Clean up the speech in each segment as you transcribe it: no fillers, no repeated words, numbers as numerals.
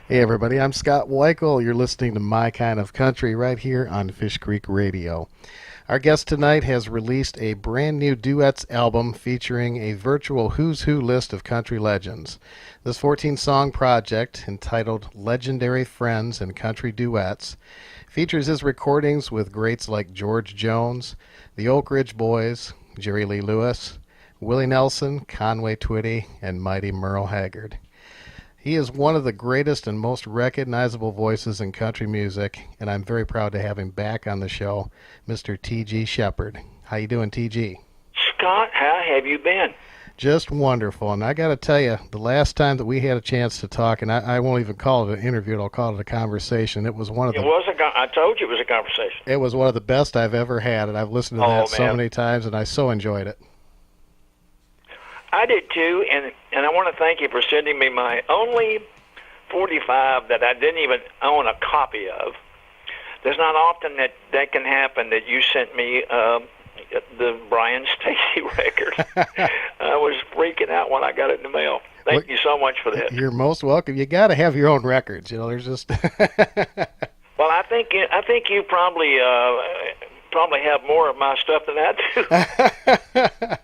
Hey everybody, I'm Scott Weichel. You're listening to My Kind of Country right here on Fish Creek Radio. Our guest tonight has released a brand new duets album featuring a virtual who's who list of country legends. This 14-song project, entitled Legendary Friends and Country Duets, features his recordings with greats like George Jones, the Oak Ridge Boys, Jerry Lee Lewis, Willie Nelson, Conway Twitty, and Mighty Merle Haggard. He is one of the greatest and most recognizable voices in country music, and I'm very proud to have him back on the show, Mr. T.G. Sheppard. How you doing, T.G.? Scott, how have you been? Just wonderful. And I got to tell you, the last time that we had a chance to talk, and I won't even call it an interview, I'll call it a conversation. I told you it was a conversation. It was one of the best I've ever had, and I've listened to that so many times, and I so enjoyed it. I did too, and I want to thank you for sending me my only 45 that I didn't even own a copy of. There's not often that can happen that you sent me the Brian Stacy record. I was freaking out when I got it in the mail. Thank you so much for that. You're most welcome. You got to have your own records. You know, there's just. Well, I think you probably have more of my stuff than I do.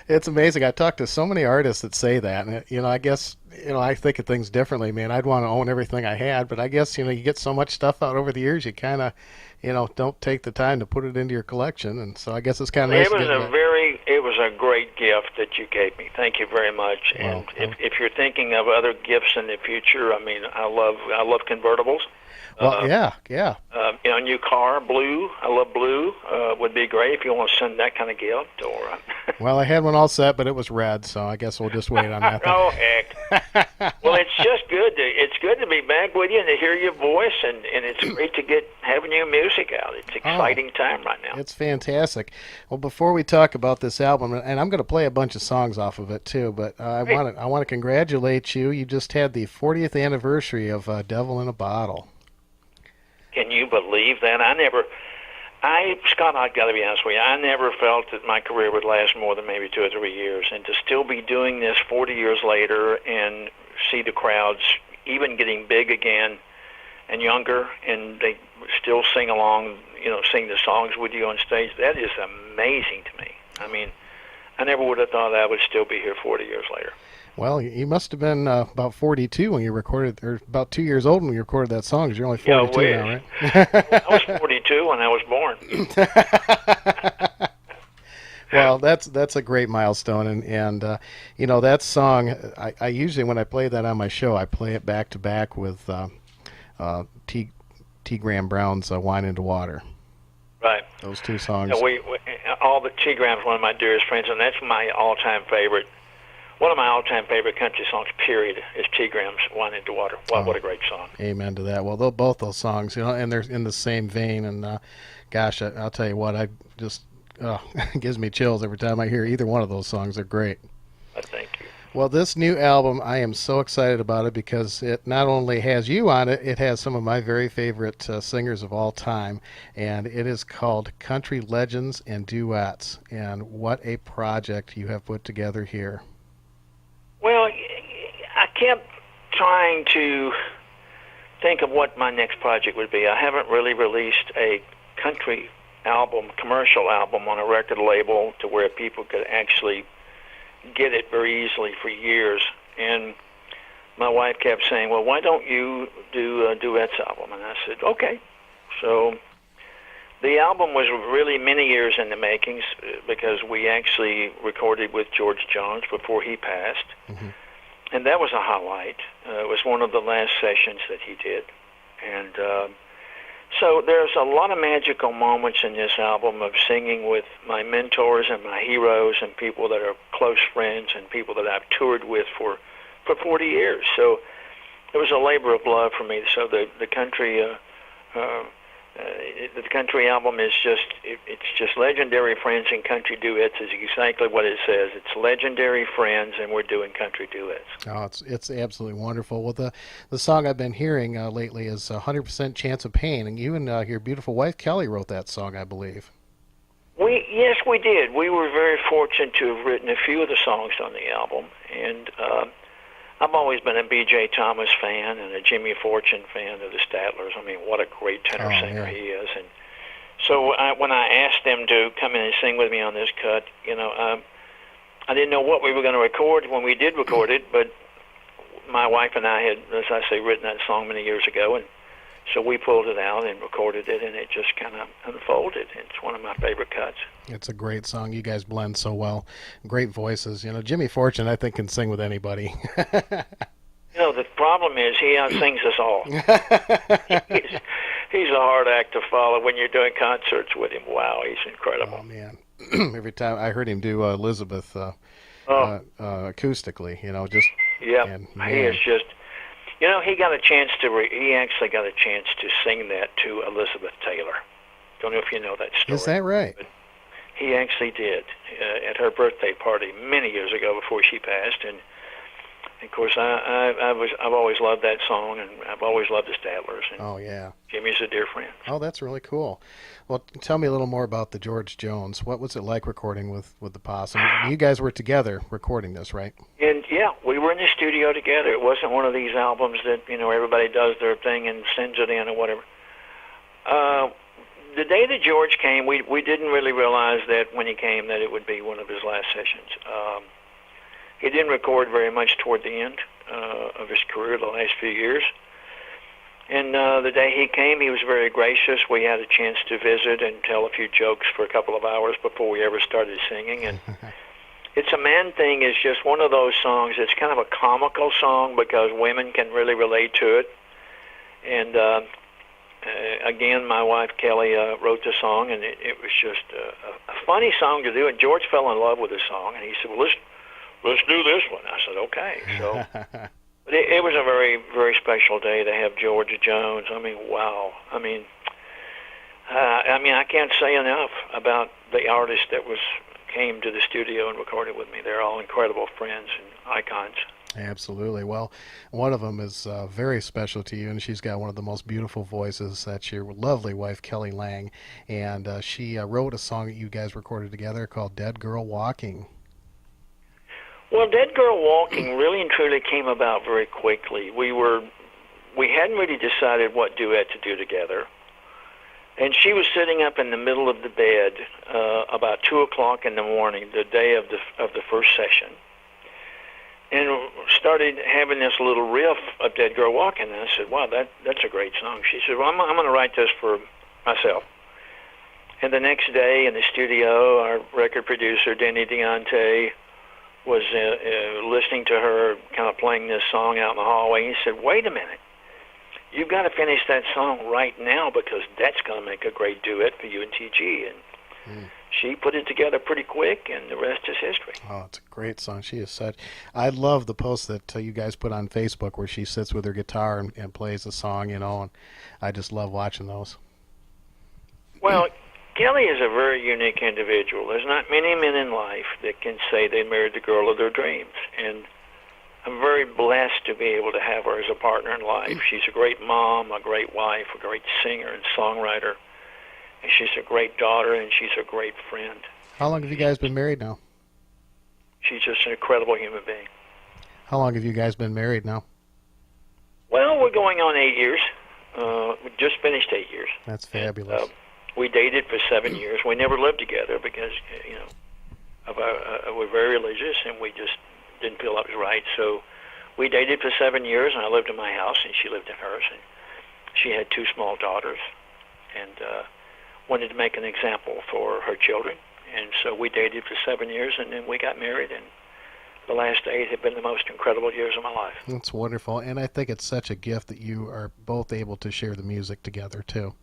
It's amazing. I talk to so many artists that say that, and I guess I think of things differently. Man, I'd want to own everything I had, but I guess you get so much stuff out over the years, you kind of don't take the time to put it into your collection, and so I guess it's kind of nice. It was a great gift that you gave me. Thank you very much. And if you're thinking of other gifts in the future, I mean, I love convertibles. Well, yeah. New car, blue. I love blue. Would be great if you want to send that kind of gift. Or well, I had one all set, but it was red, so I guess we'll just wait on that. Oh heck! Well, it's just good. It's good to be back with you and to hear your voice, and it's great to have new music out. It's an exciting time right now. It's fantastic. Well, before we talk about this album, and I'm going to play a bunch of songs off of it too, but I want to congratulate you. You just had the 40th anniversary of Devil in a Bottle. Can you believe that? Scott, I've got to be honest with you, I never felt that my career would last more than maybe 2 or 3 years. And to still be doing this 40 years later and see the crowds even getting big again and younger, and they still sing along, sing the songs with you on stage, that is amazing to me. I mean, I never would have thought I would still be here 40 years later. Well, you must have been about 42 when you recorded, or about 2 years old when you recorded that song, because you're only 42 now, right? I was 42 when I was born. Well, that's a great milestone, and that song, I usually, when I play that on my show, I play it back to back with T. Graham Brown's Wine into Water. Right. Those two songs. All the T. Graham's one of my dearest friends, and that's my all-time favorite. One of my all-time favorite country songs, period, is T. Graham's "Wine into Water." Wow, what a great song! Amen to that. Well, both those songs, and they're in the same vein. And gosh, I'll tell you what, I just it gives me chills every time I hear either one of those songs. They're great. Thank you. Well, this new album, I am so excited about it because it not only has you on it, it has some of my very favorite singers of all time, and it is called Country Legends and Duets. And what a project you have put together here. Well, I kept trying to think of what my next project would be. I haven't really released a country album, commercial album, on a record label to where people could actually get it very easily for years. And my wife kept saying, well, why don't you do a duets album? And I said, okay. So the album was really many years in the makings because we actually recorded with George Jones before he passed. Mm-hmm. And that was a highlight. It was one of the last sessions that he did. And so there's a lot of magical moments in this album of singing with my mentors and my heroes and people that are close friends and people that I've toured with for 40 years. So it was a labor of love for me. So the country the country album is just Legendary Friends and Country Duets is exactly what it says. It's Legendary Friends, and we're doing country duets. Oh, it's absolutely wonderful. Well, the song I've been hearing lately is 100% Chance of Pain, and you and your beautiful wife Kelly wrote that song, I believe. Yes, we did. We were very fortunate to have written a few of the songs on the album, and I've always been a B.J. Thomas fan and a Jimmy Fortune fan of the Statlers. I mean, what a great tenor singer he is. And so when I asked them to come in and sing with me on this cut, I didn't know what we were going to record when we did record it, but my wife and I had, as I say, written that song many years ago, and so we pulled it out and recorded it, and it just kind of unfolded. It's one of my favorite cuts. It's a great song. You guys blend so well. Great voices. Jimmy Fortune, I think, can sing with anybody. The problem is he outsings us all. He's a hard act to follow when you're doing concerts with him. Wow, he's incredible. Oh, man. Every time I heard him do Elizabeth acoustically, just... Yeah, he is just... he got a chance to... he actually got a chance to sing that to Elizabeth Taylor. Don't know if you know that story. Is that right? But he actually did at her birthday party many years ago before she passed, and of course I've always loved that song, and I've always loved the Statlers. And oh yeah, Jimmy's a dear friend. Oh, that's really cool. Well, tell me a little more about the George Jones. What was it like recording with the Possum? You guys were together recording this, right? And yeah, we were in the studio together. It wasn't one of these albums that everybody does their thing and sends it in or whatever. The day that George came, we didn't really realize that when he came that it would be one of his last sessions. He didn't record very much toward the end of his career, the last few years. And the day he came, he was very gracious. We had a chance to visit and tell a few jokes for a couple of hours before we ever started singing. And It's a Man Thing is just one of those songs. It's kind of a comical song because women can really relate to it. And again, my wife Kelly wrote the song, and it was just a funny song to do. And George fell in love with the song, and he said, "Well, let's do this one." I said, "Okay." So, but it was a very, very special day to have George Jones. I mean, wow. I can't say enough about the artist that came to the studio and recorded with me. They're all incredible friends and icons. Absolutely. Well, one of them is very special to you, and she's got one of the most beautiful voices. That's your lovely wife, Kelly Lang, and she wrote a song that you guys recorded together called "Dead Girl Walking." Well, Dead Girl Walking really and truly came about very quickly. We hadn't really decided what duet to do together. And she was sitting up in the middle of the bed about 2 o'clock in the morning, the day of the first session, and started having this little riff of Dead Girl Walking. And I said, "Wow, that's a great song." She said, "Well, I'm going to write this for myself." And the next day in the studio, our record producer, Denny Deonte, was listening to her kind of playing this song out in the hallway. He said, "Wait a minute. You've got to finish that song right now because that's going to make a great duet for you and TG." And she put it together pretty quick, and the rest is history. Oh, it's a great song. She is such... I love the post that you guys put on Facebook where she sits with her guitar and plays a song, and I just love watching those. Well, Kelly is a very unique individual. There's not many men in life that can say they married the girl of their dreams, and I'm very blessed to be able to have her as a partner in life. She's a great mom, a great wife, a great singer and songwriter, and she's a great daughter, and she's a great friend. How long have you guys been married now? She's just an incredible human being. How long have you guys been married now? Well, we're going on 8 years. We just finished 8 years. That's fabulous. And, we dated for 7 years. We never lived together because, we're very religious, and we just didn't feel that was right. So we dated for 7 years, and I lived in my house, and she lived in hers. And she had 2 small daughters, and wanted to make an example for her children. And so we dated for 7 years, and then we got married, and the last 8 have been the most incredible years of my life. That's wonderful, and I think it's such a gift that you are both able to share the music together, too.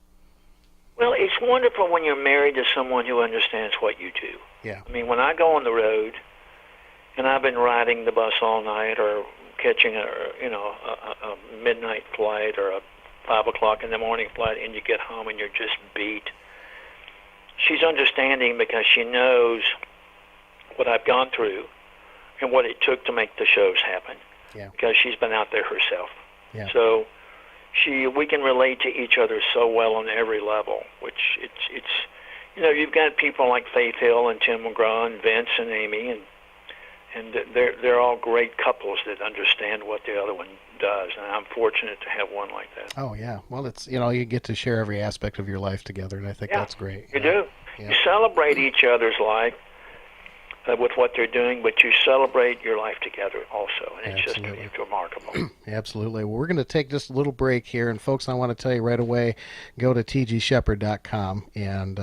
Well, it's wonderful when you're married to someone who understands what you do. Yeah. I mean, when I go on the road, and I've been riding the bus all night, or catching a midnight flight, or a 5 o'clock in the morning flight, and you get home and you're just beat, she's understanding because she knows what I've gone through and what it took to make the shows happen. Yeah. Because she's been out there herself. Yeah. So we can relate to each other so well on every level, which it's you've got people like Faith Hill and Tim McGraw and Vince and Amy and they're all great couples that understand what the other one does, and I'm fortunate to have one like that. Oh yeah, well it's you get to share every aspect of your life together, and I think that's great. You do. Yeah. You celebrate each other's life with what they're doing, but you celebrate your life together also, and it's remarkable. Absolutely. Well, we're going to take just a little break here, and folks, I want to tell you right away, go to tgsheppard.com, and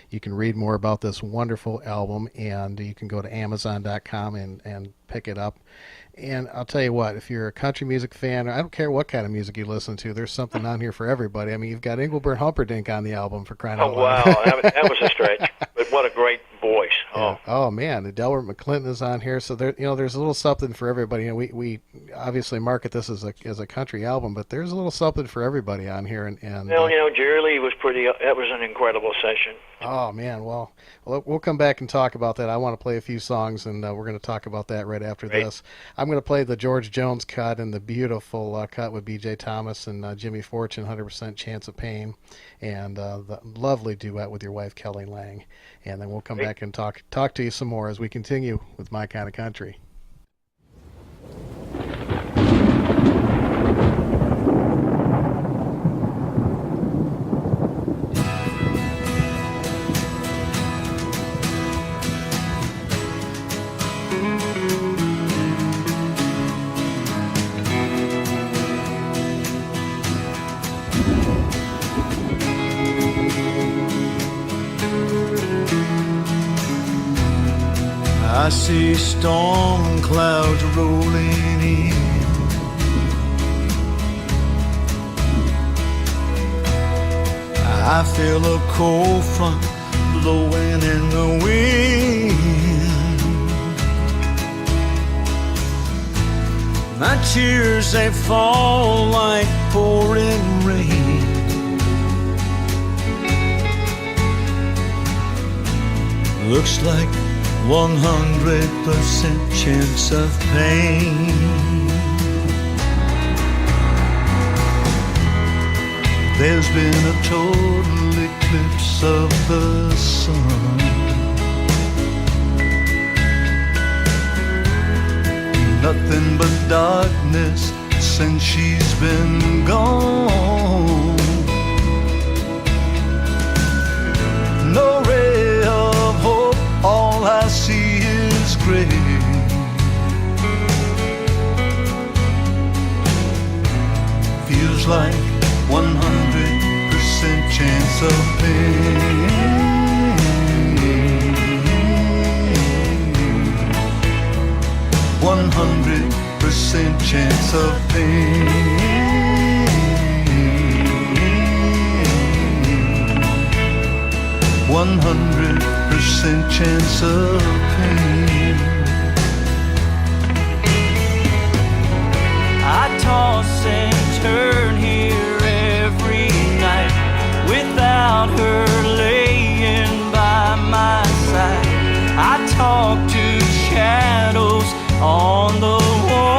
you can read more about this wonderful album, and you can go to amazon.com and pick it up. And I'll tell you what, if you're a country music fan, I don't care what kind of music you listen to, there's something on here for everybody. I mean, you've got Engelbert Humperdinck on the album, for crying out loud. Oh, wow, that was a stretch. But what a great voice. Yeah. Oh man, Delbert McClinton is on here, so there's a little something for everybody. We obviously market this as a country album, but there's a little something for everybody on here. And Jerry Lee was that was an incredible session. Oh man, well we'll come back and talk about that. I want to play a few songs, and we're going to talk about that right after this. I'm going to play the George Jones cut and the beautiful cut with B.J. Thomas and Jimmy Fortune, 100% Chance of Pain, and the lovely duet with your wife Kelly Lang. And then we'll come back and talk to you some more as we continue with My Kind of Country. I see storm clouds rolling in. I feel a cold front blowing in the wind. My tears, they fall like pouring rain. Looks like 100% chance of pain. There's been a total eclipse of the sun. Nothing but darkness since she's been gone. No ray of hope, all I see is gray. Feels like 100% chance of pain. 100% chance of pain. 100% chance of pain. I toss and turn here every night without her laying by my side. I talk to shadows on the wall.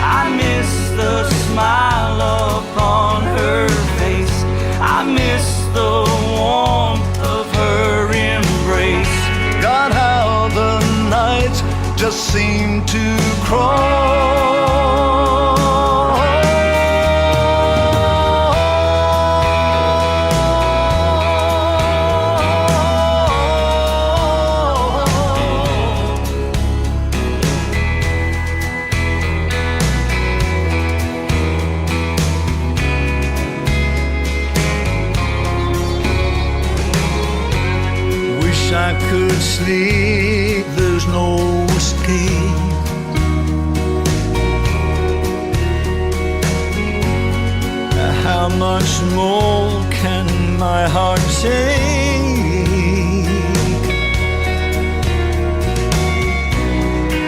I miss the smile upon her face. I miss the warmth of her embrace. God, how the nights just seem to crawl. I could sleep, there's no escape. How much more can my heart take?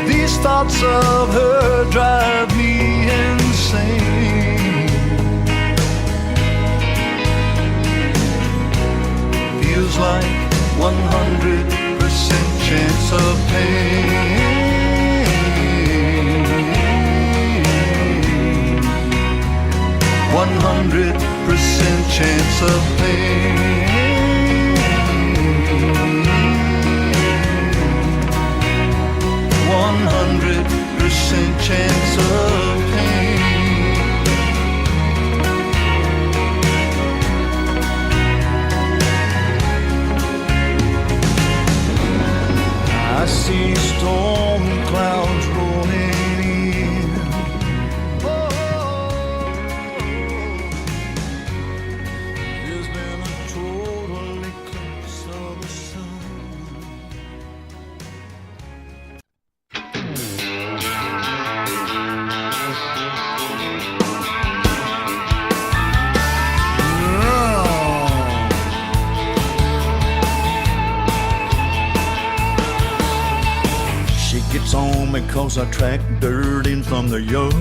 These thoughts of her drive me insane. Feels like 100% chance of pain. 100% chance of pain. 100% chance of pain. I see storm clouds rolling in. Oh, there's been a total eclipse of the sun. She gets on me 'cause I track dirt in from the yard.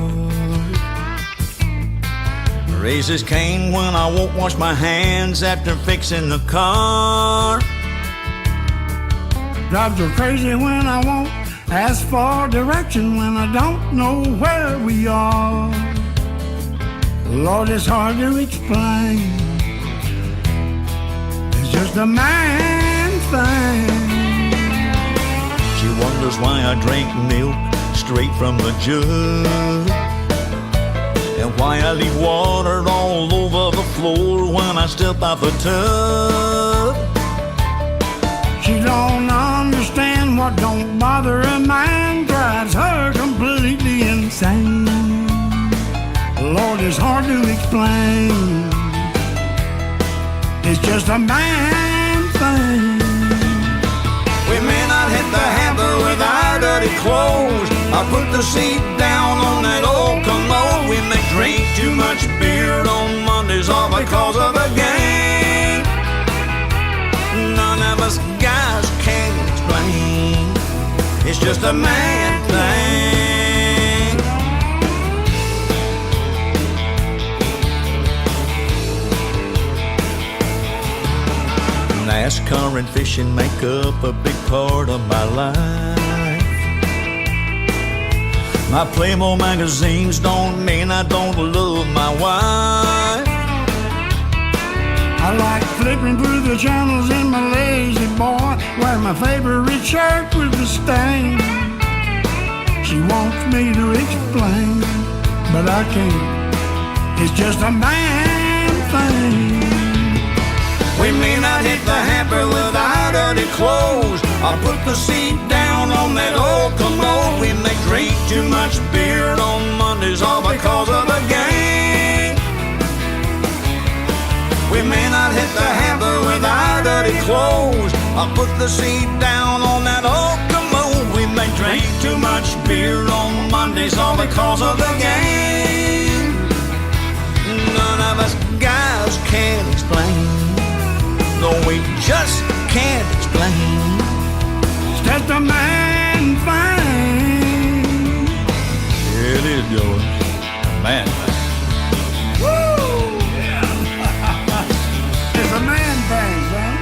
Raises Cain when I won't wash my hands after fixing the car. Drives her crazy when I won't ask for direction when I don't know where we are. Lord, it's hard to explain. It's just a man thing. She wonders why I drink milk straight from the jug, and why I leave water all over the floor when I step out the tub. She don't understand what don't bother a man drives her completely insane. Lord, it's hard to explain. It's just a man thing. We may not hit the hammer with our dirty clothes. I put the seat down on that old commode. We may drink too much beer on Mondays all because of the gang. None of us guys can explain. It's just a man thing. NASCAR and fishing make up a big part of my life. My Playboy magazines don't mean I don't love my wife. I like flipping through the channels in my lazy boy, wear my favorite shirt with the stain. She wants me to explain, but I can't. It's just a man thing. We may not hit the hamper with our dirty clothes. I put the seat down on that old commode. We may drink too much beer on Mondays all because of the gang. We may not hit the hamper with our dirty clothes. I put the seat down on that old commode. We may drink too much beer on Mondays all because of the gang. None of us guys can explain. No, we just can't explain. It's just a man thing. It is yours, man. Woo! Yeah. It's a man thing, son.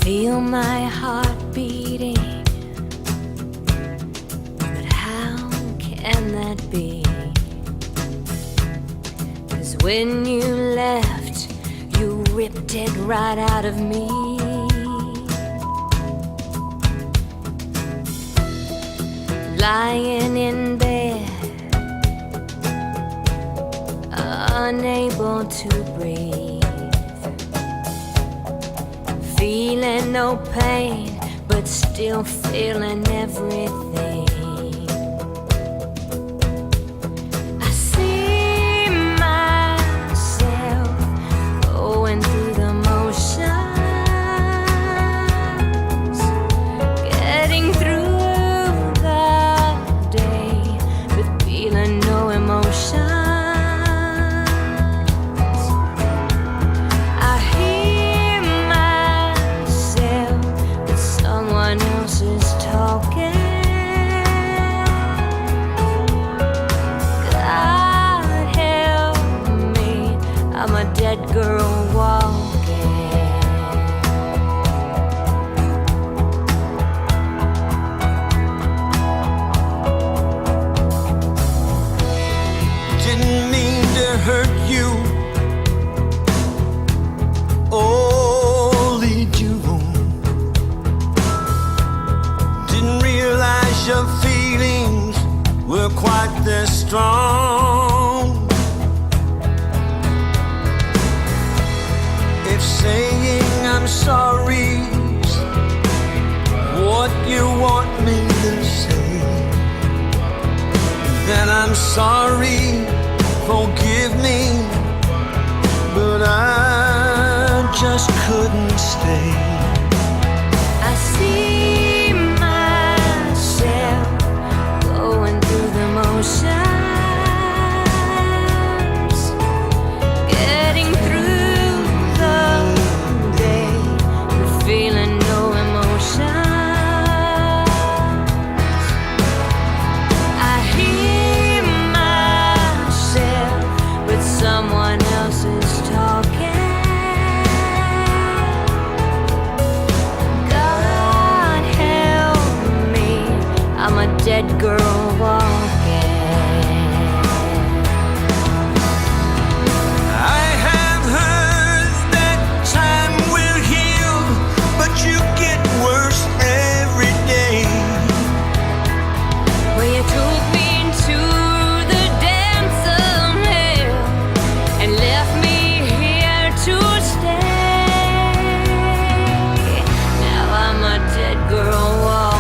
Feel my heart beating, but how can that be? 'Cause when you left, you ripped it right out of me. Lying in bed, unable to breathe, feeling no pain, but still feeling everything. I see myself going through the motions, getting through the day, but feeling no emotions. I hear quite this strong. If saying I'm sorry's what you want me to say, then I'm sorry, forgive me, but I just couldn't stay. I see myself going through the motions, getting through the day, and feeling no emotion. I hear myself, but someone else is talking. God help me, I'm a dead girl walking. I have heard that time will heal, but you get worse every day. Well, you took me into the dance of hell and left me here to stay. Now I'm a dead girl walking.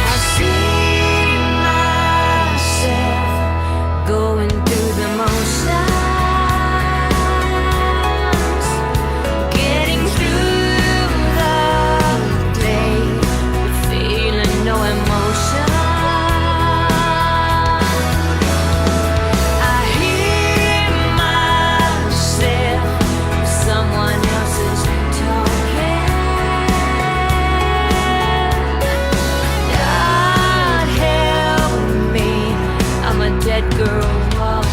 I see myself going through the motions, getting through the day, but feeling no emotion. I hear myself, someone else is talking. God help me, I'm a dead girl walking.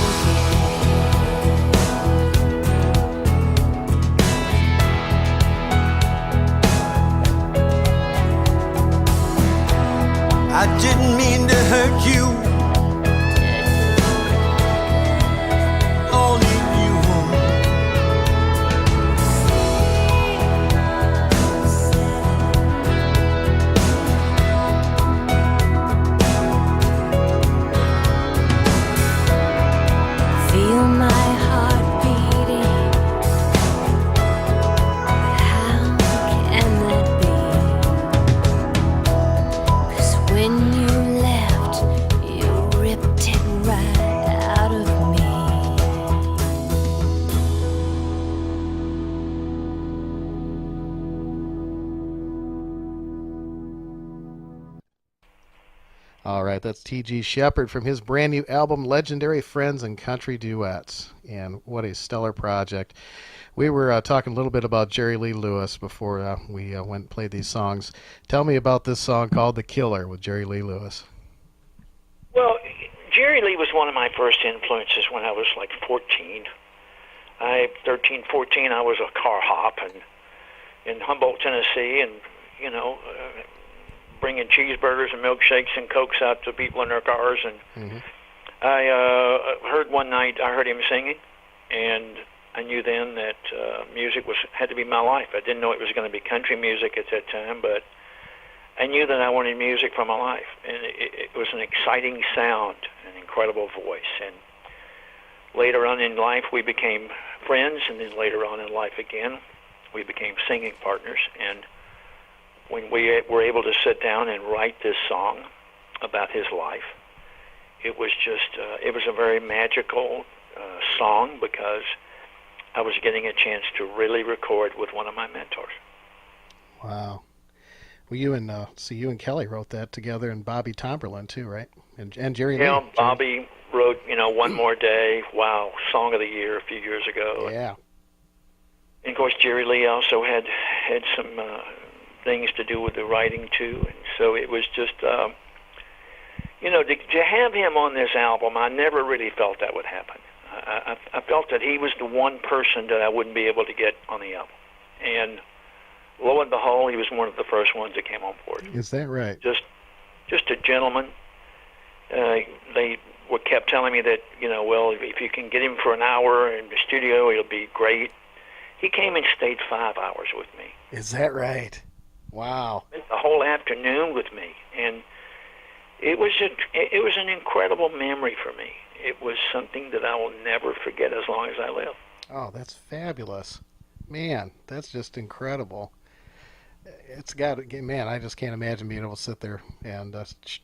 I didn't mean to hurt you. Only you. Feel my heart beating. How can that be? 'Cause when you left, you ripped it right out of me. All right, that's T.G. Sheppard from his brand new album, Legendary Friends and Country Duets. And what a stellar project. We were talking a little bit about Jerry Lee Lewis before we went and played these songs. Tell me about this song called The Killer with Jerry Lee Lewis. Well, Jerry Lee was one of my first influences when I was like 14. 13, 14, I was a car hop in Humboldt, Tennessee, and, bringing cheeseburgers and milkshakes and Cokes out to people in their cars. And I heard one night, I heard him singing, and I knew then that music had to be my life. I didn't know it was going to be country music at that time, but I knew that I wanted music for my life. And it was an exciting sound, an incredible voice. And later on in life, we became friends, and then later on in life again, we became singing partners. And when we were able to sit down and write this song about his life, it was just, it was a very magical song, because I was getting a chance to really record with one of my mentors. Wow. Well, you and Kelly wrote that together, and Bobby Tomberlin too, right? And Jerry Lee. Yeah, Bobby wrote, One More Day. Wow, Song of the Year a few years ago. Yeah. And of course, Jerry Lee also had some things to do with the writing too, and so it was just, to have him on this album, I never really felt that would happen. I felt that he was the one person that I wouldn't be able to get on the album. And lo and behold, he was one of the first ones that came on board. Is that right? Just a gentleman. They kept telling me that, well, if you can get him for an hour in the studio, it'll be great. He came and stayed 5 hours with me. Is that right? Wow. Spent the whole afternoon with me, and it was an incredible memory for me. It was something that I will never forget as long as I live. Oh, that's fabulous. Man, that's just incredible. It's got, man, I just can't imagine being able to sit there and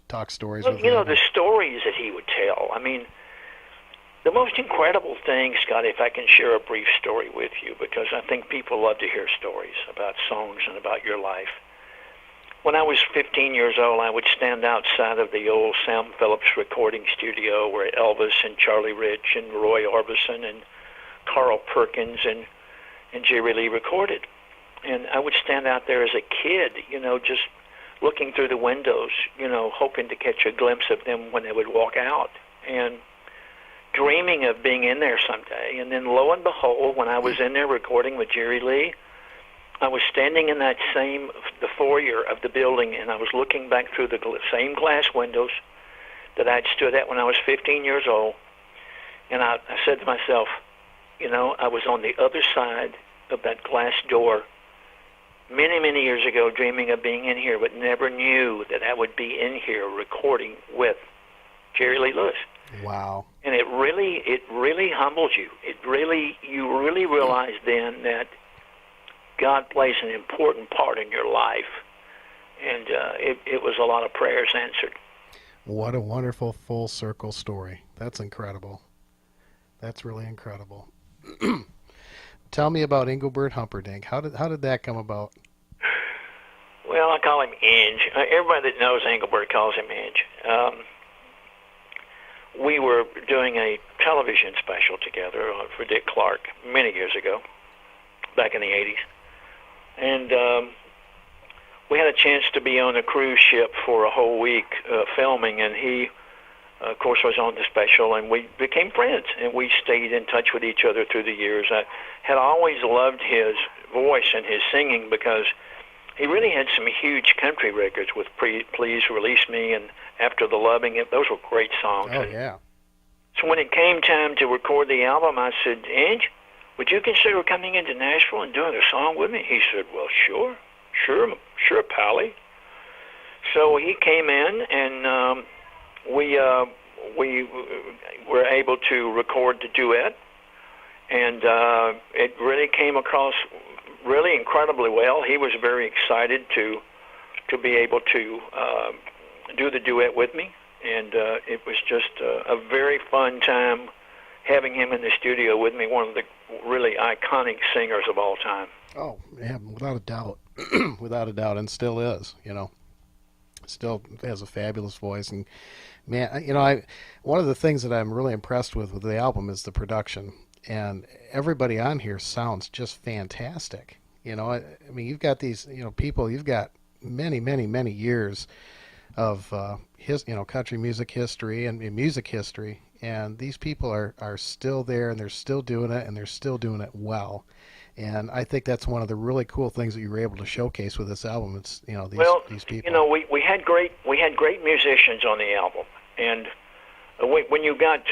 talk stories with him. The stories that he would tell. I mean, the most incredible thing, Scott, if I can share a brief story with you, because I think people love to hear stories about songs and about your life. When I was 15 years old, I would stand outside of the old Sam Phillips recording studio where Elvis and Charlie Rich and Roy Orbison and Carl Perkins and Jerry Lee recorded. And I would stand out there as a kid, just looking through the windows, hoping to catch a glimpse of them when they would walk out, and dreaming of being in there someday. And then lo and behold, when I was in there recording with Jerry Lee, I was standing in the foyer of the building, and I was looking back through the same glass windows that I'd stood at when I was 15 years old. And I said to myself, I was on the other side of that glass door many, many years ago, dreaming of being in here, but never knew that I would be in here recording with Jerry Lee Lewis. Wow. And it really humbles you. You really realize then that God plays an important part in your life, and it was a lot of prayers answered. What a wonderful full circle story. That's incredible. That's really incredible. Tell me about Engelbert Humperdinck. How did that come about? Well, I call him Inge. Everybody that knows Engelbert calls him Inge. We were doing a television special together for Dick Clark many years ago, back in the 80s. And we had a chance to be on a cruise ship for a whole week filming, and he, of course, was on the special, and we became friends, and we stayed in touch with each other through the years. I had always loved his voice and his singing because he really had some huge country records with Please Release Me and After the Loving. Those were great songs. Oh, yeah. So when it came time to record the album, I said, Inge, would you consider coming into Nashville and doing a song with me? He said, well, sure, Pally. So he came in, and we were able to record the duet, and it really came across really incredibly well. He was very excited to be able to do the duet with me, and it was just a very fun time having him in the studio with me, one of the really iconic singers of all time. Oh, yeah, without a doubt. Without a doubt, and still is, Still has a fabulous voice. And, man, one of the things that I'm really impressed with the album is the production. And everybody on here sounds just fantastic. I mean, you've got these, people, you've got many, many, many years of country music history and music history. And these people are still there, and they're still doing it, and they're still doing it well. And I think that's one of the really cool things that you were able to showcase with this album. It's these people. We had great musicians on the album, and when you've got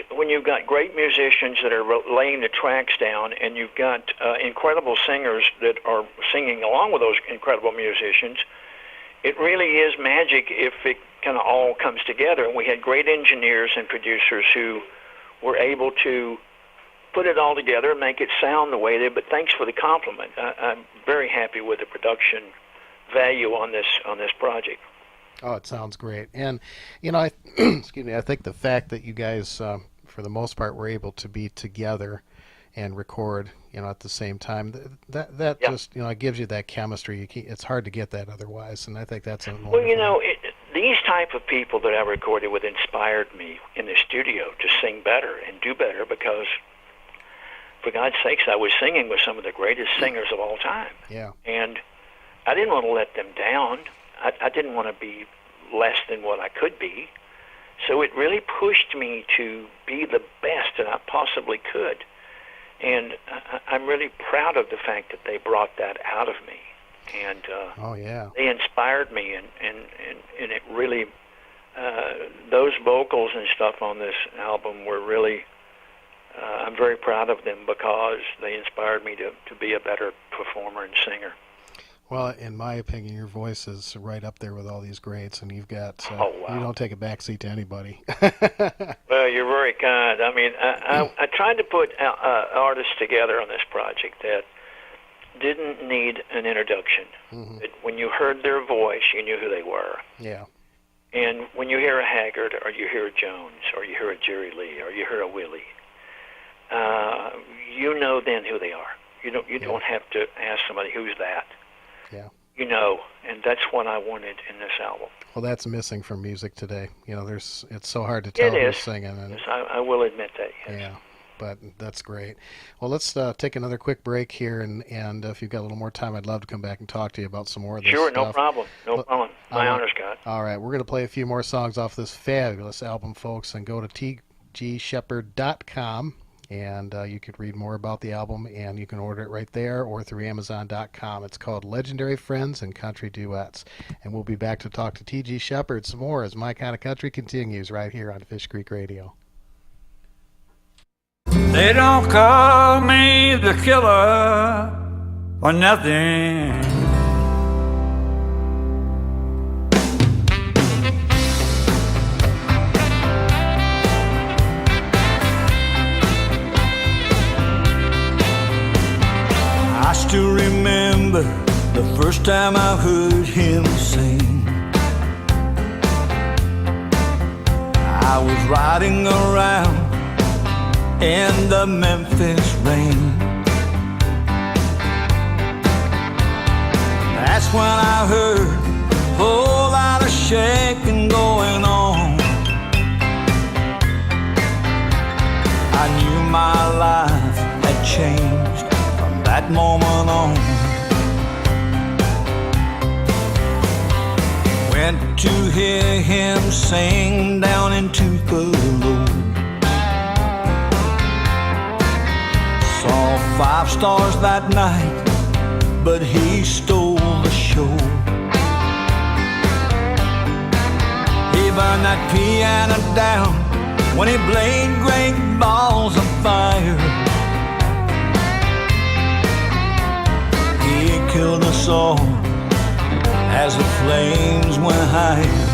great musicians that are laying the tracks down, and you've got incredible singers that are singing along with those incredible musicians, it really is magic if it kind of all comes together. And we had great engineers and producers who were able to put it all together and make it sound the way it did. But thanks for the compliment. I'm very happy with the production value on this project. Oh, it sounds great. And I excuse me, I think the fact that you guys for the most part were able to be together and record at the same time, that yeah. just it gives you that chemistry. It's hard to get that otherwise, and I think that's a wonderful. These type of people that I recorded with inspired me in the studio to sing better and do better, because for God's sakes, I was singing with some of the greatest singers of all time. Yeah. And I didn't want to let them down. I didn't want to be less than what I could be. So it really pushed me to be the best that I possibly could. And I'm really proud of the fact that they brought that out of me. And Oh yeah. they inspired me, and it really, those vocals and stuff on this album were really, I'm very proud of them because they inspired me to be a better performer and singer. Well, in my opinion, your voice is right up there with all these greats, and you've got, Oh, wow. you don't take a backseat to anybody. Well, you're very kind. I mean, I tried to put artists together on this project that didn't need an introduction. Mm-hmm. When you heard their voice, you knew who they were. Yeah. And when you hear a Haggard, or you hear a Jones, or you hear a Jerry Lee, or you hear a Willie, you know then who they are. You don't have to ask somebody who's that. Yeah. You know, and that's what I wanted in this album. Well, that's missing from music today. You know, it's so hard to tell It who's is. singing. And, Yes, I will admit that. Yes. yeah, but that's great. Well, let's take another quick break here, and if you've got a little more time, I'd love to come back and talk to you about some more of this Sure, stuff. no problem. No problem. My honor's Scott. All right, we're going to play a few more songs off this fabulous album, folks, and go to tgsheppard.com. And you could read more about the album, and you can order it right there or through Amazon.com. It's called Legendary Friends and Country Duets. And we'll be back to talk to T.G. Sheppard some more as My Kind of Country continues right here on Fish Creek Radio. They don't call me the killer for nothing. I still remember the first time I heard him sing. I was riding around in the Memphis rain. That's when I heard a whole lot of shaking going on. I knew my life had changed from that moment on. Went to hear him sing down in Tupelo. Saw 5 stars that night, but he stole the show. He burned that piano down when he played great balls of fire. He killed us all as the flames went higher.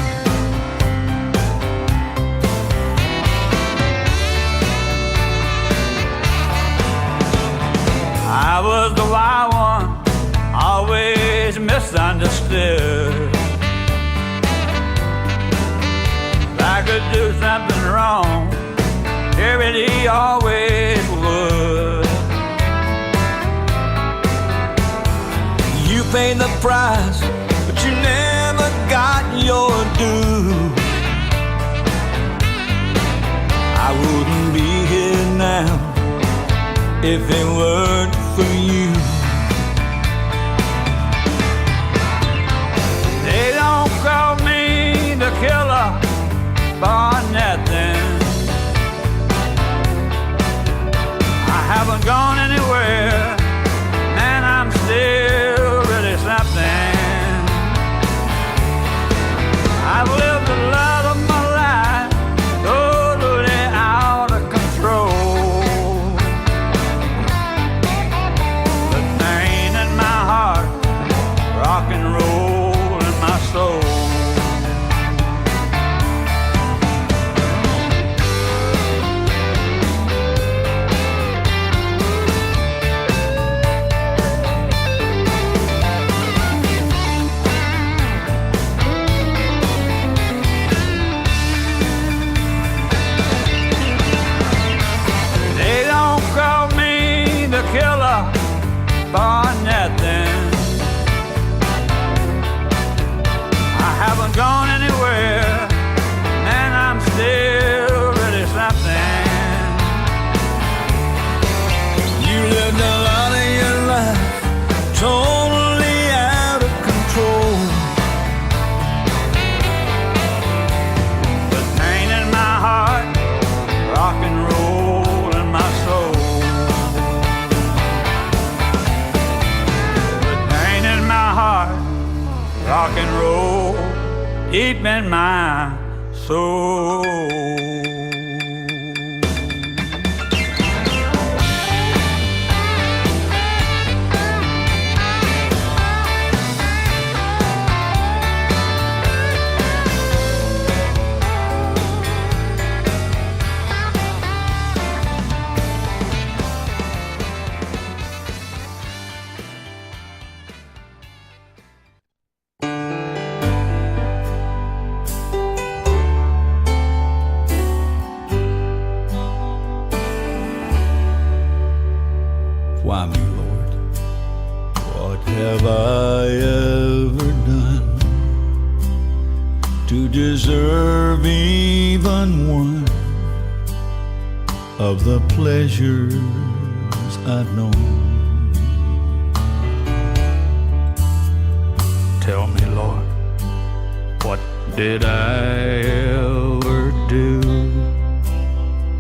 I was the wild one, always misunderstood. If I could do something wrong, he always would. You paid the price, but you never got your due. I wouldn't be here now if it weren't for you. They don't call me the killer for nothing. I haven't gone anywhere, and I'm still really something. I've lived the love of my life, totally out of control. in my soul. Why me, Lord? What have I ever done to deserve even one of the pleasures I've known? Tell me, Lord, what did I ever do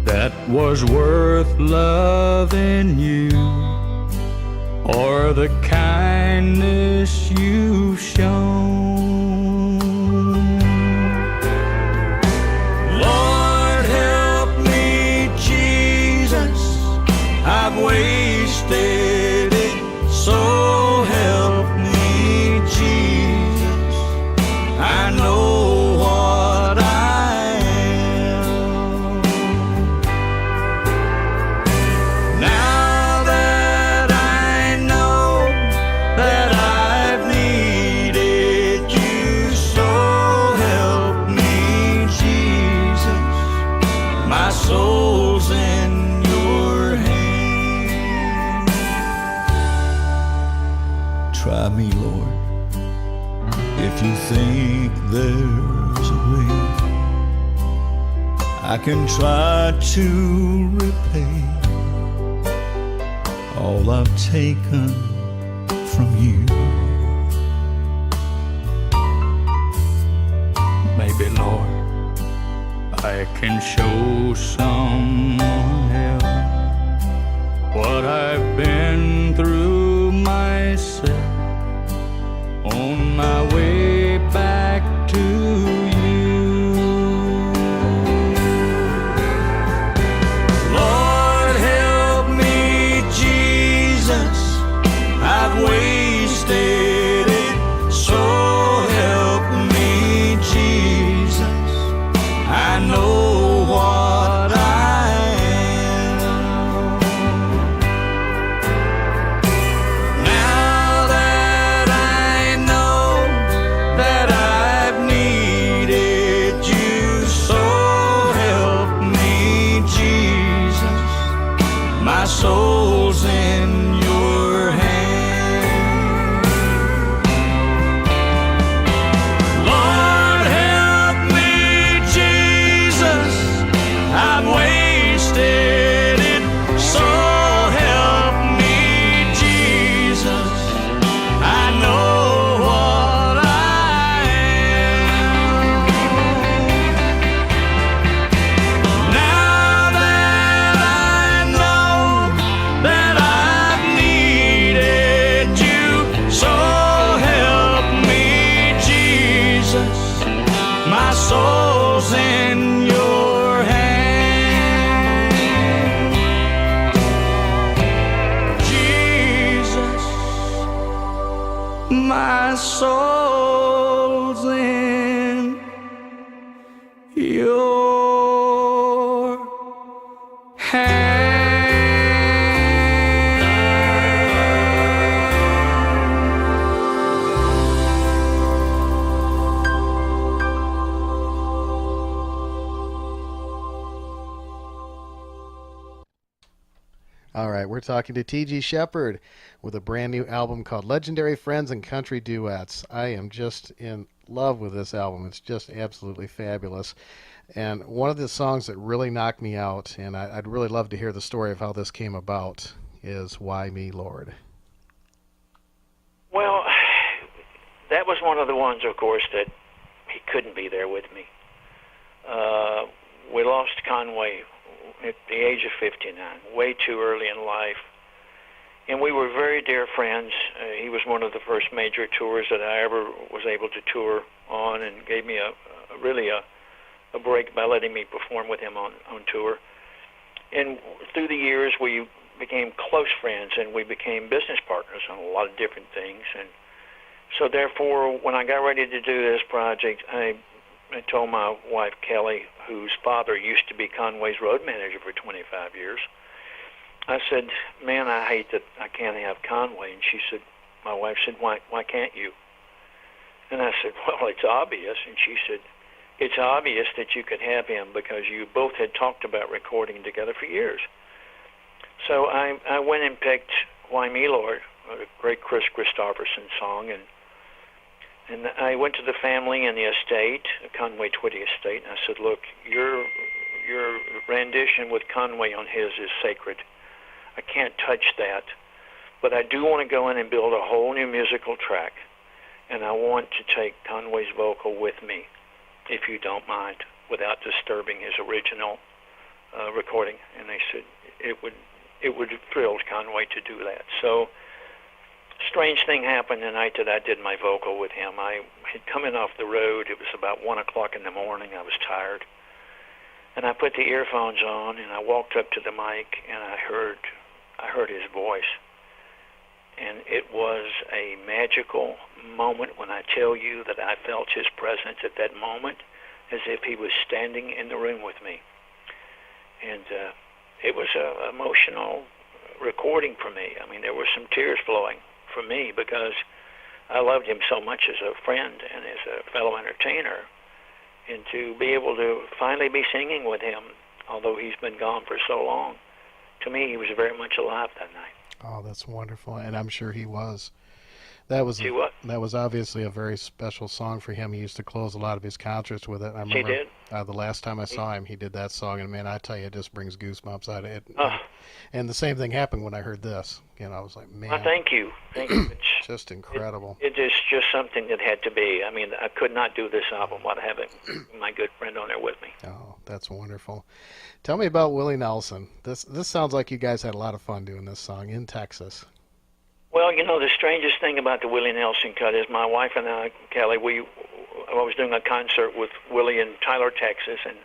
that was worth loving you, or the kindness you've shown? Lord, help me, Jesus, I've wasted it, so help me, Jesus, I know what I am. Now that I know that I've needed you, so help me, Jesus, my soul's in your hand. Try me, Lord, if you think there's a way I can try to repay all I've taken from you. Maybe, Lord, I can show someone else what I've been through myself on my way back to you. Lord, help me, Jesus, I've wasted it, so help me, Jesus, I know what I am. Now that I know that I've needed you, so help me, Jesus, my soul's in your hand. Lord, help me, Jesus, I've wasted it, so help me, Jesus, I know what I am. Now that I know that I've needed you, so help me, Jesus, my soul's in your hand. Jesus, my soul's in your hand. All right, we're talking to T.G. Sheppard with a brand new album called Legendary Friends and Country Duets. I am just in love with this album. It's just absolutely fabulous. And one of the songs that really knocked me out, and I'd really love to hear the story of how this came about, is Why Me, Lord? Well, that was one of the ones, of course, that he couldn't be there with me. We lost Conway at the age of 59, way too early in life. And we were very dear friends. He was one of the first major tours that I ever was able to tour on, and gave me a break by letting me perform with him on tour. And through the years, we became close friends, and we became business partners on a lot of different things. And so therefore, when I got ready to do this project, I told my wife, Kelly, whose father used to be Conway's road manager for 25 years, I said, man, I hate that I can't have Conway. And she said, my wife said, why can't you? And I said, well, it's obvious. And she said, it's obvious that you could have him because you both had talked about recording together for years. So I went and picked Why Me, Lord, a great Chris Christopherson song, and I went to the family and the estate, the Conway Twitty estate, and I said, look, your rendition with Conway on his is sacred. I can't touch that, but I do want to go in and build a whole new musical track, and I want to take Conway's vocal with me, if you don't mind, without disturbing his original recording. And they said it would have thrilled Conway to do that. So, strange thing happened the night that I did my vocal with him. I had come in off the road. It was about 1 o'clock in the morning. I was tired. And I put the earphones on, and I walked up to the mic, and I heard his voice. And it was a magical moment when I tell you that I felt his presence at that moment as if he was standing in the room with me. And it was an emotional recording for me. I mean, there were some tears flowing for me because I loved him so much as a friend and as a fellow entertainer. And to be able to finally be singing with him, although he's been gone for so long, to me, he was very much alive that night. Oh, that's wonderful, and I'm sure he was. That was obviously a very special song for him. He used to close a lot of his concerts with it. I remember he did. The last time I saw him, he did that song, and man, I tell you, it just brings goosebumps out of it. Oh. And the same thing happened when I heard this. You know, I was like, man, well, thank you. It's just incredible. It is just something that had to be. I mean, I could not do this album without having my good friend on there with me. Oh, that's wonderful. Tell me about Willie Nelson. This sounds like you guys had a lot of fun doing this song in Texas. Well, you know, the strangest thing about the Willie Nelson cut is my wife and I, Kelly, I was doing a concert with Willie in Tyler, Texas, and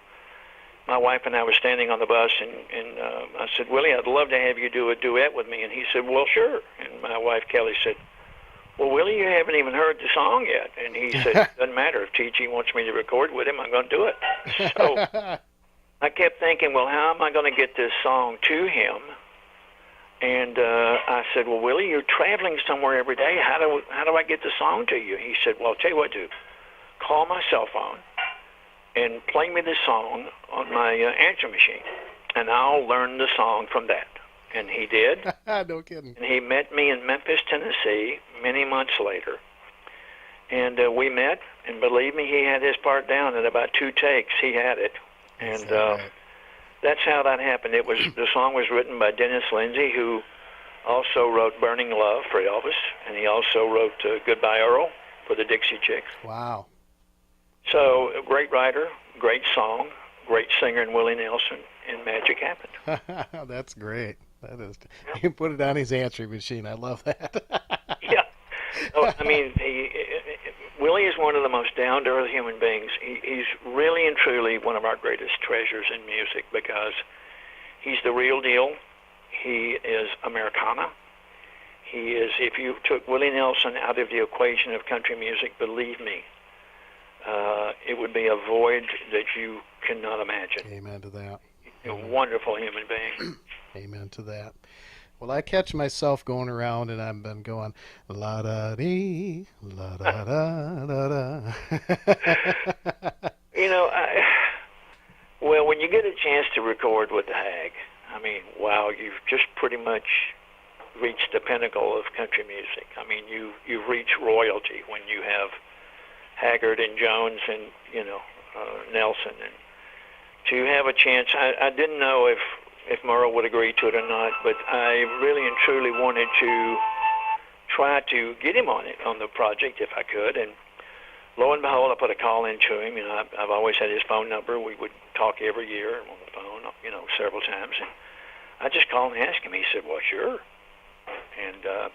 my wife and I were standing on the bus, and I said, Willie, I'd love to have you do a duet with me. And he said, well, sure. And my wife, Kelly, said, well, Willie, you haven't even heard the song yet. And he said, it doesn't matter. If T.G. wants me to record with him, I'm going to do it. So I kept thinking, well, how am I going to get this song to him? And I said, well, Willie, you're traveling somewhere every day. How do I get the song to you? He said, well, I'll tell you what, dude. Call my cell phone and play me the song on my answer machine, and I'll learn the song from that. And he did. No kidding. And he met me in Memphis, Tennessee, many months later. And we met, and believe me, he had his part down in about 2 takes. He had it. And that's how that happened. The song was written by Dennis Lindsay, who also wrote Burning Love for Elvis, and he also wrote Goodbye Earl for the Dixie Chicks. Wow. So, a great writer, great song, great singer in Willie Nelson, and magic happened. That's great. That is. You can put it on his answering machine. I love that. Yeah. Oh, I mean, Willie is one of the most down-to-earth human beings. He's really and truly one of our greatest treasures in music because he's the real deal. He is Americana. He is, if you took Willie Nelson out of the equation of country music, believe me, it would be a void that you cannot imagine. Amen to that. A wonderful human being. Amen to that. Well, I catch myself going around, and I've been going la da dee, la da da da da. You know, well, when you get a chance to record with the Hag, I mean, wow, you've just pretty much reached the pinnacle of country music. I mean, you've reached royalty when you have Haggard and Jones and Nelson, and to have a chance. I didn't know if Merle would agree to it or not, but I really and truly wanted to try to get him on the project if I could. And lo and behold, I put a call into him. You know, I've always had his phone number. We would talk every year on the phone, several times. And I just called and asked him. He said, well, sure. And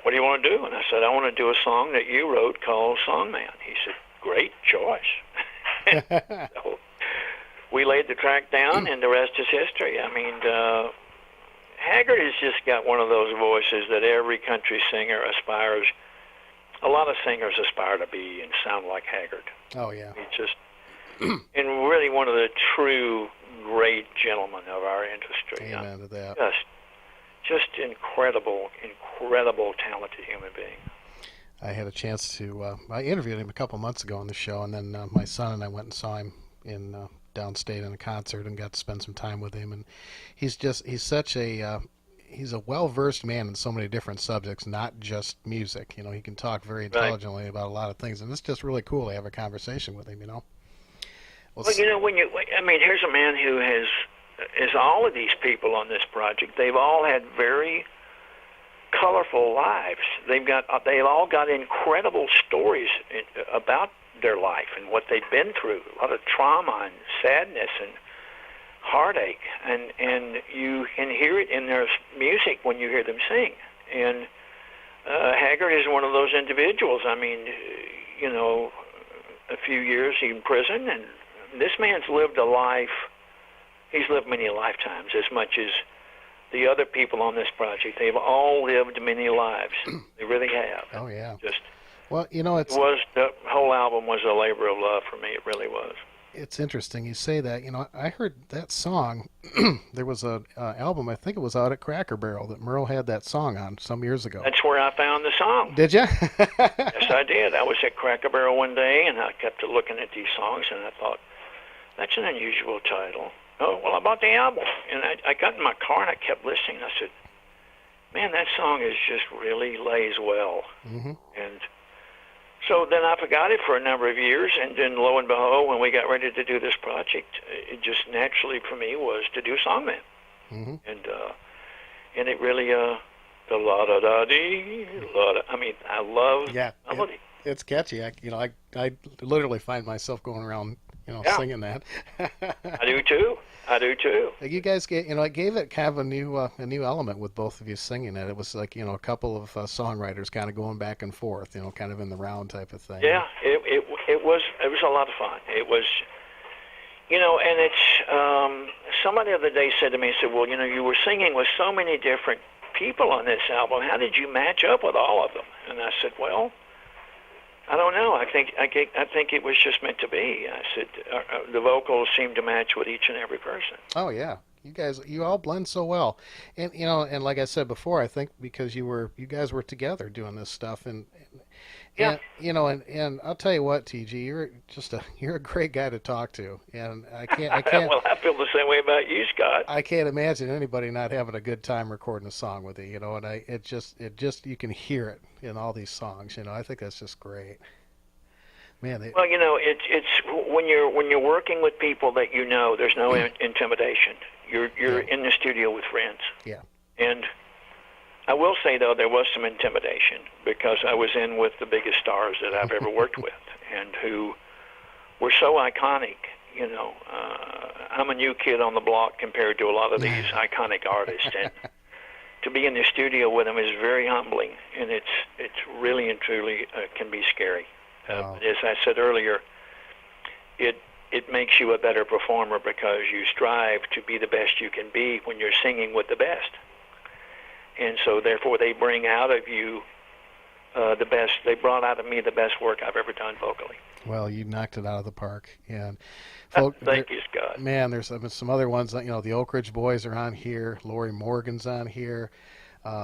what do you want to do? And I said, I want to do a song that you wrote called Songman. He said, great choice. So we laid the track down, and the rest is history. I mean, Haggard has just got one of those voices that every country singer aspires. A lot of singers aspire to be and sound like Haggard. Oh, yeah. He's just, and really one of the true great gentlemen of our industry. Amen to that. Just incredible, talented human being. I had a chance to, I interviewed him a couple months ago on the show, and then my son and I went and saw him in downstate in a concert and got to spend some time with him. And he's such a, he's a well-versed man in so many different subjects, not just music. You know, he can talk very intelligently about a lot of things, and it's just really cool to have a conversation with him, you know. Well, you know, I mean, here's a man who has, as all of these people on this project, they've all had very colorful lives. They've all got incredible stories about their life and what they've been through. A lot of trauma and sadness and heartache, and you can hear it in their music when you hear them sing. And Haggard is one of those individuals. I mean, you know, a few years in prison, and this man's lived a life. He's lived many lifetimes, as much as the other people on this project. They've all lived many lives. They really have. Oh, yeah. Just, well, you know, the whole album was a labor of love for me. It really was. It's interesting you say that. You know, I heard that song. There was a album, I think it was out at Cracker Barrel, that Merle had that song on some years ago. That's where I found the song. Did you? Yes, I did. I was at Cracker Barrel one day, and I kept looking at these songs, and I thought, that's an unusual title. Oh, well, I bought the album. And I got in my car, and I kept listening. I said, man, that song is just really lays well. Mm-hmm. And so then I forgot it for a number of years, and then lo and behold, when we got ready to do this project, it just naturally for me was to do Songman. Mm-hmm. And it really, the la-da-da-dee, la-da, I mean, I love melody. It's catchy. I literally find myself going around, singing that. I do too. You guys it gave it kind of a new element with both of you singing it. It was like, a couple of songwriters kind of going back and forth, kind of in the round type of thing. Yeah, it was a lot of fun. It was, and it's, somebody the other day said to me, said, well, you were singing with so many different people on this album. How did you match up with all of them? And I said, well, I don't know. I think it was just meant to be. I said the vocals seemed to match with each and every person. Oh yeah, you all blend so well, and and like I said before, I think because you guys were together doing this stuff, and I'll tell you what, TG, you're a great guy to talk to, and I can't. Well, I feel the same way about you, Scott. I can't imagine anybody not having a good time recording a song with you, and it just you can hear it in all these songs, I think that's just great. Man, well, it's when you're working with people that there's no intimidation. You're in the studio with friends. Yeah. And I will say, though, there was some intimidation because I was in with the biggest stars that I've ever worked with and who were so iconic. I'm a new kid on the block compared to a lot of these iconic artists. And to be in the studio with them is very humbling, and it's really and truly can be scary. Wow. As I said earlier, it makes you a better performer because you strive to be the best you can be when you're singing with the best. And so, therefore, they bring out of you the best. They brought out of me the best work I've ever done vocally. Well, you knocked it out of the park. And thank you, Scott. Man, there's some other ones. The Oak Ridge Boys are on here. Lori Morgan's on here.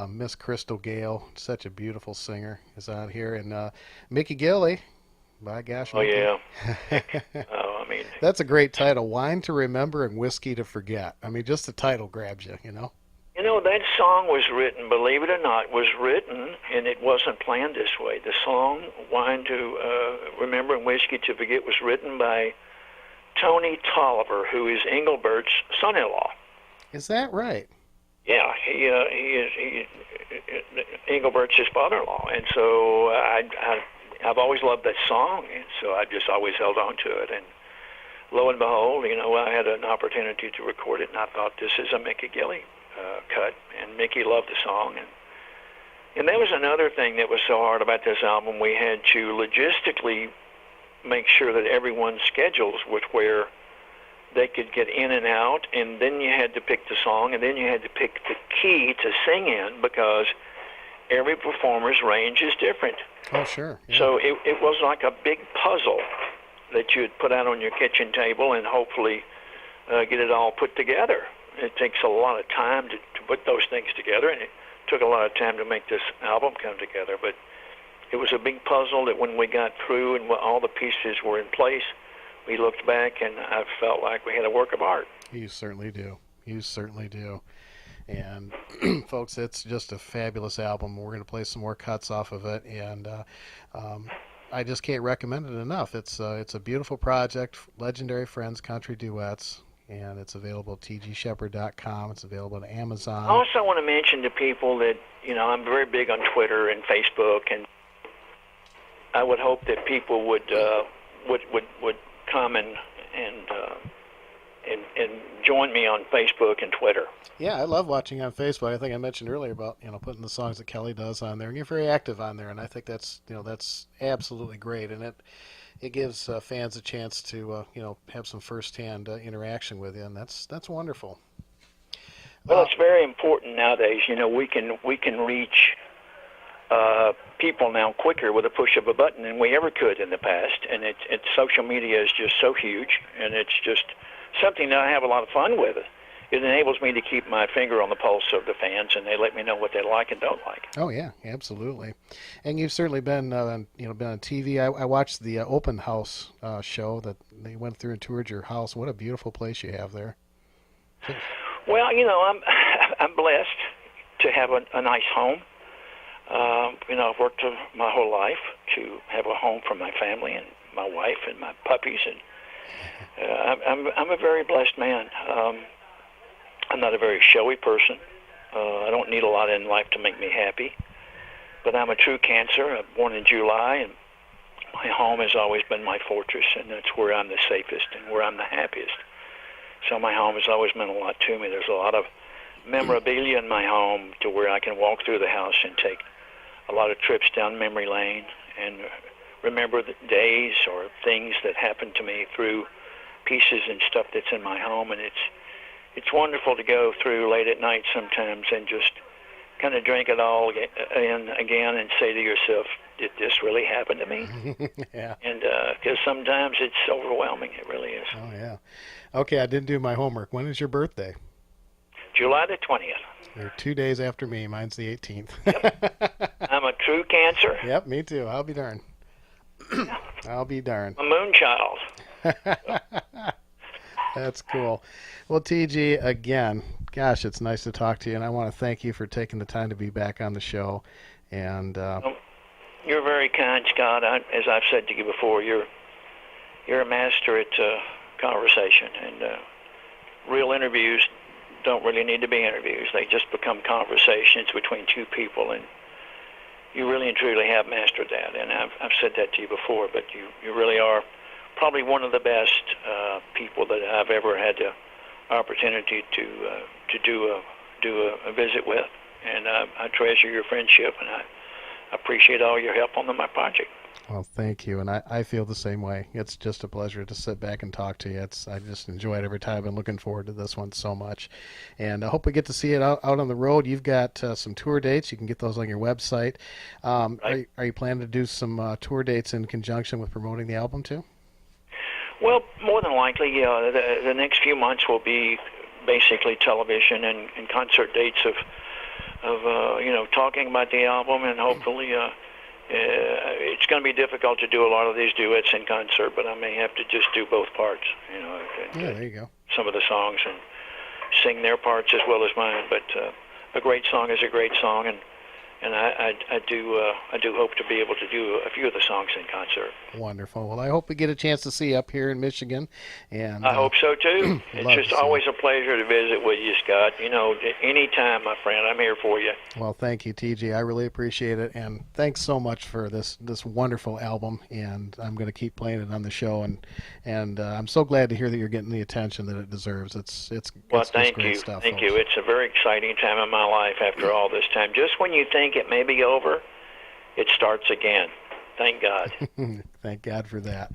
Miss Crystal Gale, such a beautiful singer, is on here. And Mickey Gilley. By gosh. Oh, Mickey. Yeah. I mean, that's a great title. Wine to Remember and Whiskey to Forget. I mean, just the title grabs you, that song was written, believe it or not, and it wasn't planned this way. The song, Wine to Remember and Whiskey to Forget, was written by Tony Tolliver, who is Engelbert's son-in-law. Is that right? Yeah, he is Engelbert's his father-in-law, and so I've always loved that song, and so I just always held on to it. And lo and behold, I had an opportunity to record it, and I thought, this is a Mickey Gilley cut, and Mickey loved the song, and And that was another thing that was so hard about this album. We had to logistically make sure that everyone's schedules was where they could get in and out, and then you had to pick the song, and then you had to pick the key to sing in, because every performer's range is different. Oh, sure. Yeah. So it was like a big puzzle that you would put out on your kitchen table and hopefully get it all put together. It takes a lot of time to put those things together, and it took a lot of time to make this album come together. But it was a big puzzle that when we got through and all the pieces were in place, we looked back and I felt like we had a work of art. You certainly do. You certainly do. And folks, it's just a fabulous album. We're going to play some more cuts off of it, and I just can't recommend it enough. It's a beautiful project, Legendary Friends Country Duets, and it's available at tgsheppard.com. It's available on Amazon. I also want to mention to people that, you know, I'm very big on Twitter and Facebook, and I would hope that people would come and join me on Facebook and Twitter. Yeah, I love watching on Facebook. I think I mentioned earlier about, you know, putting the songs that Kelly does on there, and you're very active on there, and I think that's, you know, that's absolutely great, and it gives fans a chance to you know, have some firsthand interaction with you, and that's wonderful. Well, it's very important nowadays. You know, we can reach people now quicker with a push of a button than we ever could in the past, and it's social media is just so huge, and it's just something that I have a lot of fun with. It enables me to keep my finger on the pulse of the fans, and they let me know what they like and don't like. Oh yeah, absolutely. And you've certainly been, you know, been on TV. I watched the open house show that they went through and toured your house. What a beautiful place you have there. Well, you know, I'm blessed to have a nice home. You know, I've worked my whole life to have a home for my family and my wife and my puppies, and I'm a very blessed man. I'm not a very showy person. I don't need a lot in life to make me happy. But I'm a true Cancer. I'm born in July, and my home has always been my fortress, and that's where I'm the safest and where I'm the happiest. So my home has always meant a lot to me. There's a lot of memorabilia in my home to where I can walk through the house and take a lot of trips down memory lane and remember the days or things that happened to me through pieces and stuff that's in my home. And it's wonderful to go through late at night sometimes and just kind of drink it all in again and say to yourself, did this really happen to me? Yeah. And because sometimes it's overwhelming. It really is. Oh, yeah. Okay, I didn't do my homework. When is your birthday? July the 20th. You're 2 days after me. Mine's the 18th. Yep. I'm a true Cancer. Yep, me too. I'll be darned. I'll be darned. A moon child. That's cool. Well, TG, again, gosh, it's nice to talk to you, and I want to thank you for taking the time to be back on the show. And you're very kind, Scott. As I've said to you before, you're a master at conversation, and real interviews don't really need to be interviews. They just become conversations between two people, and you really and truly have mastered that. And I've said that to you before, but you really are probably one of the best people that I've ever had the opportunity to do a visit with, and I treasure your friendship, and I appreciate all your help on my project. Well, thank you, and I feel the same way. It's just a pleasure to sit back and talk to you. I just enjoy it every time. I've been looking forward to this one so much, and I hope we get to see it out on the road. You've got some tour dates. You can get those on your website. Right. Are you planning to do some tour dates in conjunction with promoting the album too? Well, more than likely, the next few months will be basically television and concert dates of talking about the album, and hopefully it's going to be difficult to do a lot of these duets in concert, but I may have to just do both parts, Yeah, there you go. Some of the songs and sing their parts as well as mine. But a great song is a great song, and I do hope to be able to do a few of the songs in concert. Wonderful. Well, I hope we get a chance to see you up here in Michigan. And I hope so too. It's just always a pleasure to visit with you, Scott. Anytime, my friend, I'm here for you. Well, thank you, TG. I really appreciate it, and thanks so much for this wonderful album. And I'm going to keep playing it on the show, and I'm so glad to hear that you're getting the attention that it deserves. It's thank great you. stuff. Thank folks. you. It's a very exciting time in my life after all this time. Just when you think think it may be over, it starts again. Thank God. Thank God for that.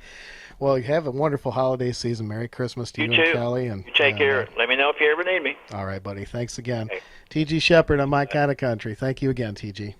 Well, you have a wonderful holiday season. Merry Christmas to you too. and Kelly. And You take care. Let me know if you ever need me. All right, buddy. Thanks again. Okay. T.G. Sheppard on My Kind of Country. Thank you again, T.G.